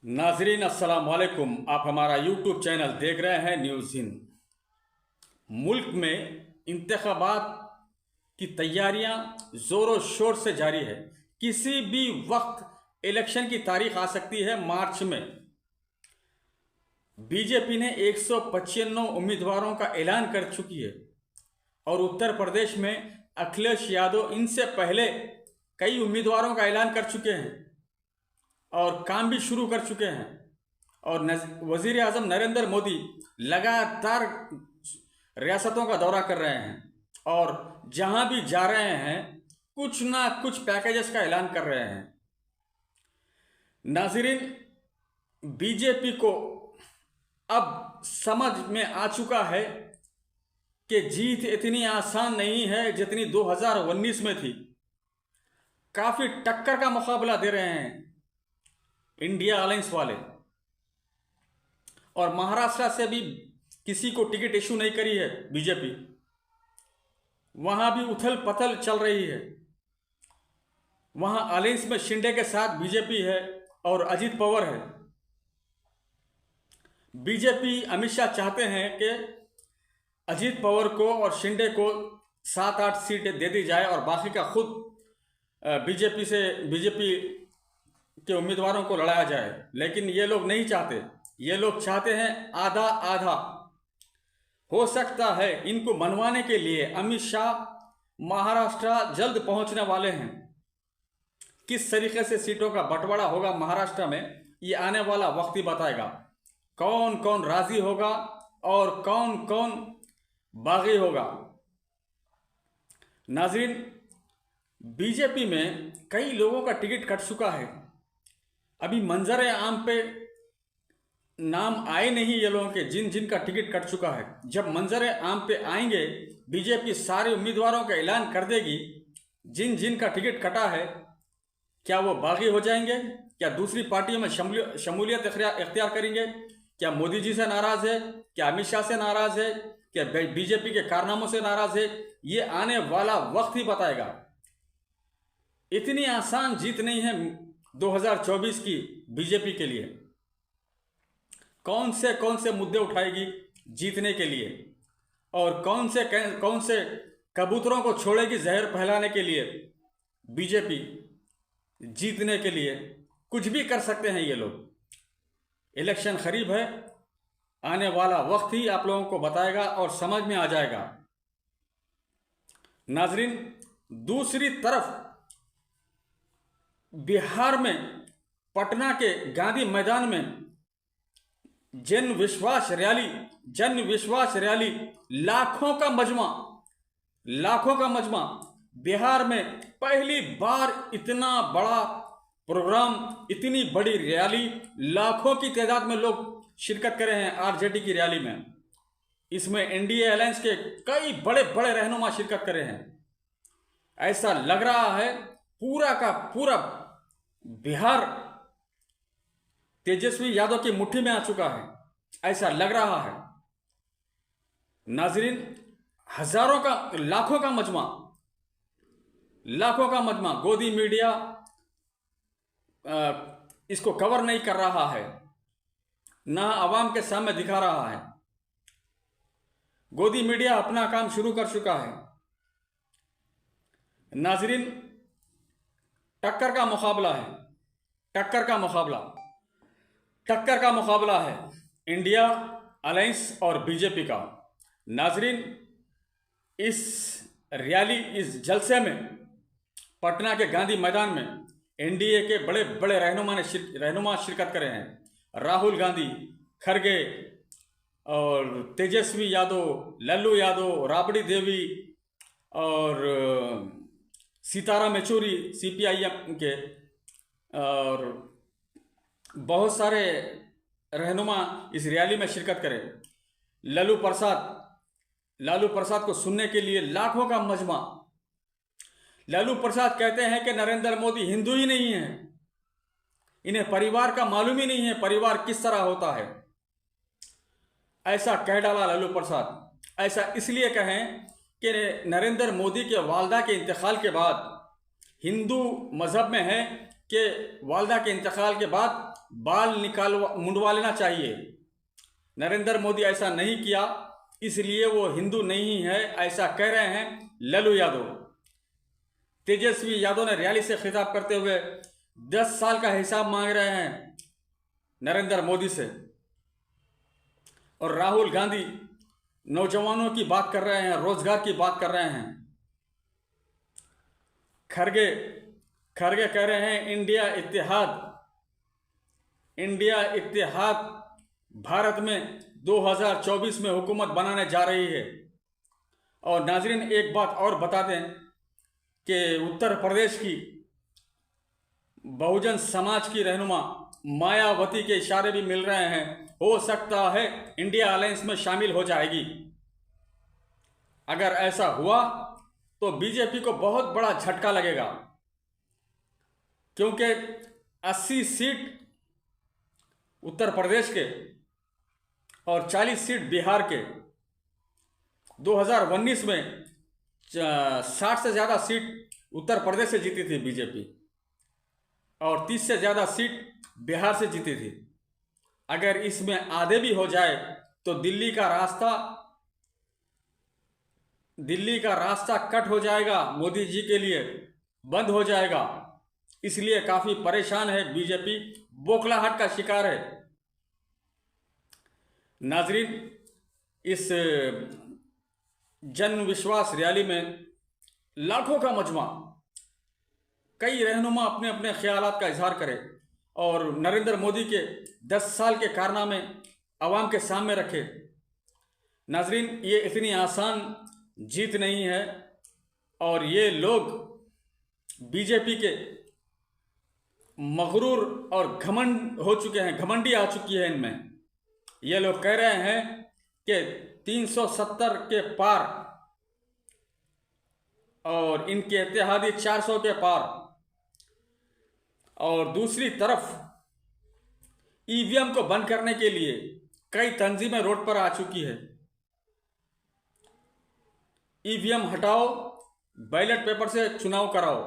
नाजरीन अस्सलाम वालेकुम। आप हमारा यूट्यूब चैनल देख रहे हैं न्यूज़ हिंद। मुल्क में इंतखाबात की तैयारियां ज़ोरों शोर से जारी है। किसी भी वक्त इलेक्शन की तारीख आ सकती है। मार्च में बीजेपी ने 195 उम्मीदवारों का ऐलान कर चुकी है और उत्तर प्रदेश में अखिलेश यादव इनसे पहले कई उम्मीदवारों का ऐलान कर चुके हैं और काम भी शुरू कर चुके हैं। और वजीर आज़म नरेंद्र मोदी लगातार रियासतों का दौरा कर रहे हैं और जहां भी जा रहे हैं कुछ ना कुछ पैकेजेस का ऐलान कर रहे हैं। नाजरीन, बीजेपी को अब समझ में आ चुका है कि जीत इतनी आसान नहीं है जितनी 2019 में थी। काफ़ी टक्कर का मुकाबला दे रहे हैं इंडिया अलायंस वाले, और महाराष्ट्र से भी किसी को टिकट इशू नहीं करी है बीजेपी। वहां भी उथल पथल चल रही है। वहां अलायंस में शिंदे के साथ बीजेपी है और अजीत पवार है। बीजेपी अमित शाह चाहते हैं कि अजीत पवार को और शिंदे को 7-8 सीटें दे दी जाए और बाकी का खुद बीजेपी के उम्मीदवारों को लड़ाया जाए, लेकिन ये लोग नहीं चाहते। ये लोग चाहते हैं आधा आधा। हो सकता है इनको मनवाने के लिए अमित शाह महाराष्ट्र जल्द पहुंचने वाले हैं। किस तरीके से सीटों का बंटवारा होगा महाराष्ट्र में, ये आने वाला वक्त ही बताएगा। कौन कौन राजी होगा और कौन कौन बागी होगा। नाजरीन, बीजेपी में कई लोगों का टिकट कट चुका है। अभी मंजर आम पे नाम आए नहीं ये लोगों के, जिन जिन का टिकट कट चुका है। जब मंजर आम पे आएंगे, बीजेपी सारे उम्मीदवारों का ऐलान कर देगी। जिन जिन का टिकट कटा है, क्या वो बागी हो जाएंगे? क्या दूसरी पार्टियों में शमूलियत इख्तियार करेंगे? क्या मोदी जी से नाराज है? क्या अमित शाह से नाराज है? क्या बीजेपी के कारनामों से नाराज है? ये आने वाला वक्त ही बताएगा। इतनी आसान जीत नहीं है 2024 की बीजेपी के लिए। कौन से मुद्दे उठाएगी जीतने के लिए, और कौन से कबूतरों को छोड़ेगी जहर फैलाने के लिए। बीजेपी जीतने के लिए कुछ भी कर सकते हैं ये लोग। इलेक्शन करीब है, आने वाला वक्त ही आप लोगों को बताएगा और समझ में आ जाएगा। नाजरीन, दूसरी तरफ बिहार में पटना के गांधी मैदान में जन विश्वास रैली, लाखों का मजमा। बिहार में पहली बार इतना बड़ा प्रोग्राम, इतनी बड़ी रैली, लाखों की तादाद में लोग शिरकत कर रहे हैं आरजेडी की रैली में। इसमें एनडीए अलायंस के कई बड़े बड़े रहनुमा शिरकत कर रहे हैं। ऐसा लग रहा है पूरा का पूरा बिहार तेजस्वी यादव की मुट्ठी में आ चुका है, ऐसा लग रहा है। नाजरीन, लाखों का मजमा गोदी मीडिया इसको कवर नहीं कर रहा है, ना आवाम के सामने दिखा रहा है। गोदी मीडिया अपना काम शुरू कर चुका है। नाजरीन, टक्कर का मुकाबला है इंडिया अलायंस और बीजेपी का। नाजरीन, इस जलसे में पटना के गांधी मैदान में एनडीए के बड़े बड़े रहनुमा शिरकत कर रहे हैं। राहुल गांधी, खड़गे और तेजस्वी यादव, लल्लू यादव, राबड़ी देवी और सीताराम येचूरी सीपीआईएम के, और बहुत सारे रहनुमा इस रैली में शिरकत करें। लालू प्रसाद को सुनने के लिए लाखों का मजमा। लालू प्रसाद कहते हैं कि नरेंद्र मोदी हिंदू ही नहीं है, इन्हें परिवार का मालूम ही नहीं है, परिवार किस तरह होता है। ऐसा कह डाला लालू प्रसाद। ऐसा इसलिए कहें कि नरेंद्र मोदी के वालदा के इंतकाल के बाद हिंदू मजहब में है कि वालदा के इंतकाल के बाद बाल मुंडवा लेना चाहिए। नरेंद्र मोदी ऐसा नहीं किया, इसलिए वो हिंदू नहीं है, ऐसा कह रहे हैं लल्लू यादव। तेजस्वी यादव ने रैली से खिताब करते हुए 10 साल का हिसाब मांग रहे हैं नरेंद्र मोदी से। और राहुल गांधी नौजवानों की बात कर रहे हैं, रोजगार की बात कर रहे हैं। खरगे कह रहे हैं इंडिया इत्तेहाद भारत में 2024 में हुकूमत बनाने जा रही है। और नाजरीन, एक बात और बता दें कि उत्तर प्रदेश की बहुजन समाज की रहनुमा मायावती के इशारे भी मिल रहे हैं, हो सकता है इंडिया अलायंस में शामिल हो जाएगी। अगर ऐसा हुआ तो बीजेपी को बहुत बड़ा झटका लगेगा, क्योंकि 80 सीट उत्तर प्रदेश के और 40 सीट बिहार के 2019 में 60 से ज़्यादा सीट उत्तर प्रदेश से जीती थी बीजेपी और 30 से ज़्यादा सीट बिहार से जीती थी। अगर इसमें आधे भी हो जाए तो दिल्ली का रास्ता कट हो जाएगा, मोदी जी के लिए बंद हो जाएगा। इसलिए काफ़ी परेशान है बीजेपी, बौखलाहट का शिकार है। नाजरीन, इस जन विश्वास रैली में लाखों का मजमा, कई रहनुमा अपने अपने ख्यालात का इजहार करें और नरेंद्र मोदी के 10 साल के कारनामे आवाम के सामने रखे। नाजरीन, ये इतनी आसान जीत नहीं है और ये लोग बीजेपी के मगरूर और घमंड हो चुके हैं, घमंडी आ चुकी है इनमें। ये लोग कह रहे हैं कि 370 के पार और इनके इत्तेहादी 400 के पार। और दूसरी तरफ ईवीएम को बंद करने के लिए कई तंजीमें रोड पर आ चुकी है। ईवीएम हटाओ, बैलेट पेपर से चुनाव कराओ।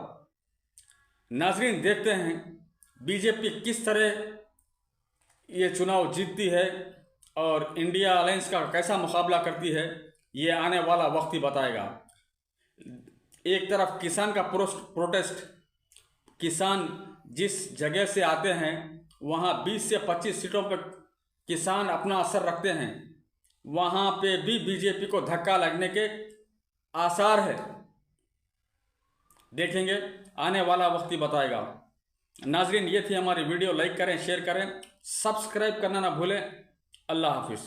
नाजरीन, देखते हैं बीजेपी किस तरह ये चुनाव जीतती है और इंडिया अलायंस का कैसा मुकाबला करती है, ये आने वाला वक्त ही बताएगा। एक तरफ किसान का प्रोटेस्ट, किसान जिस जगह से आते हैं वहाँ 20 से 25 सीटों पर किसान अपना असर रखते हैं, वहाँ पे भी बीजेपी को धक्का लगने के आसार है। देखेंगे, आने वाला वक्त ही बताएगा। नाजरीन, ये थी हमारी वीडियो। लाइक करें, शेयर करें, सब्सक्राइब करना ना भूलें। अल्लाह हाफिज़।